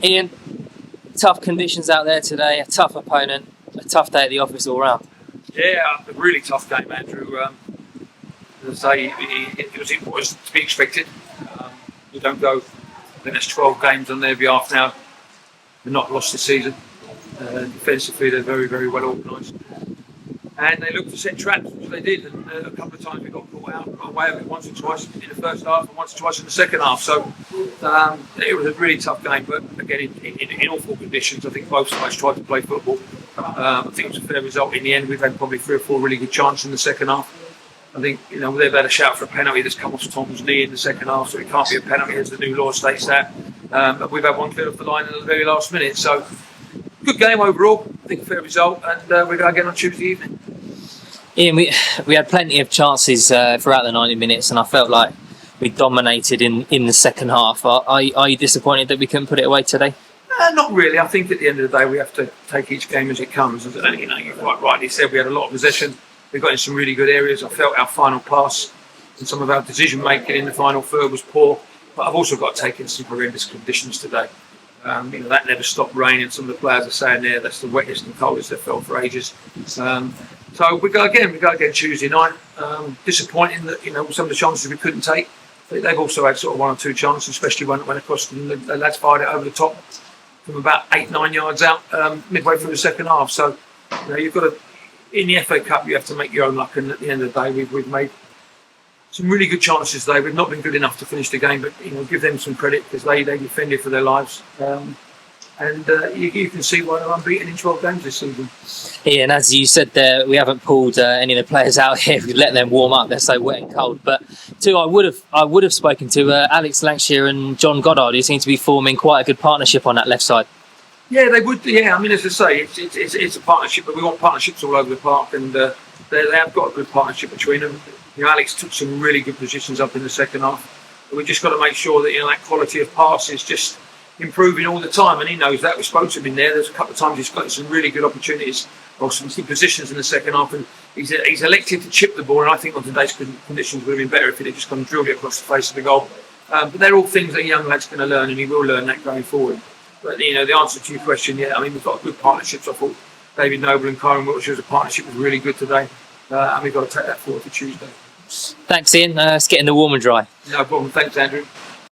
Ian, tough conditions out there today, a tough opponent, a tough day at the office all round. Yeah, a really tough game, Andrew. As I say, it was to be expected. We don't go, I think there's 12 games on their behalf now. We've not lost this season. Defensively, they're very, very well organised. And they looked to set traps, which they did. And a couple of times we got caught out, got away with it once or twice in the first half and once or twice in the second half. So it was a really tough game. But again, in awful conditions, I think both sides tried to play football. I think it was a fair result in the end. We've had probably 3 or 4 really good chances in the second half. I think, they've had a shout for a penalty that's come off Tom's knee in the second half, so it can't be a penalty as the new law states that. But we've had one clear off the line in the very last minute. So good game overall. I think a fair result, and we're going again on Tuesday evening. Ian, we had plenty of chances throughout the 90 minutes, and I felt like we dominated in the second half. Are you disappointed that we couldn't put it away today? Not really. I think at the end of the day we have to take each game as it comes. As you quite rightly said, we had a lot of possession. We got in some really good areas. I felt our final pass and some of our decision making in the final third was poor. But I've also got to take in some horrendous conditions today. That never stopped raining. Some of the players are saying there that's the wettest and coldest they've felt for ages. So we go again Tuesday night. Disappointing that some of the chances we couldn't take. But they've also had sort of 1 or 2 chances, especially when across the lads fired it over the top from about 8-9 yards out midway through the second half. So you've got to, in the FA Cup, you have to make your own luck. And at the end of the day, we've made some really good chances today. We've not been good enough to finish the game, but give them some credit because they defended for their lives. And you can see why they're unbeaten in 12 games this season. Ian, as you said there, we haven't pulled any of the players out here. We've let them warm up. They're so wet and cold. But two, I would have spoken to Alex Lancashire and John Goddard, who seem to be forming quite a good partnership on that left side. Yeah, they would. Yeah, I mean, as I say, it's a partnership, but we want partnerships all over the park, and they have got a good partnership between them. Alex took some really good positions up in the second half. We've just got to make sure that that quality of pass is just improving all the time, and he knows that. We spoke to him in there. There's a couple of times he's got some really good opportunities or some good positions in the second half, and he's elected to chip the ball. And I think on today's conditions would have been better if he'd just gone and drilled it across the face of the goal. But they're all things that a young lad's going to learn, and he will learn that going forward. But the answer to your question, yeah, I mean, we've got good partnerships. I thought David Noble and Kyron Wiltshire's partnership was really good today, and we've got to take that forward for Tuesday. Thanks, Ian. Let's get in the warm and dry. No problem. Thanks, Andrew.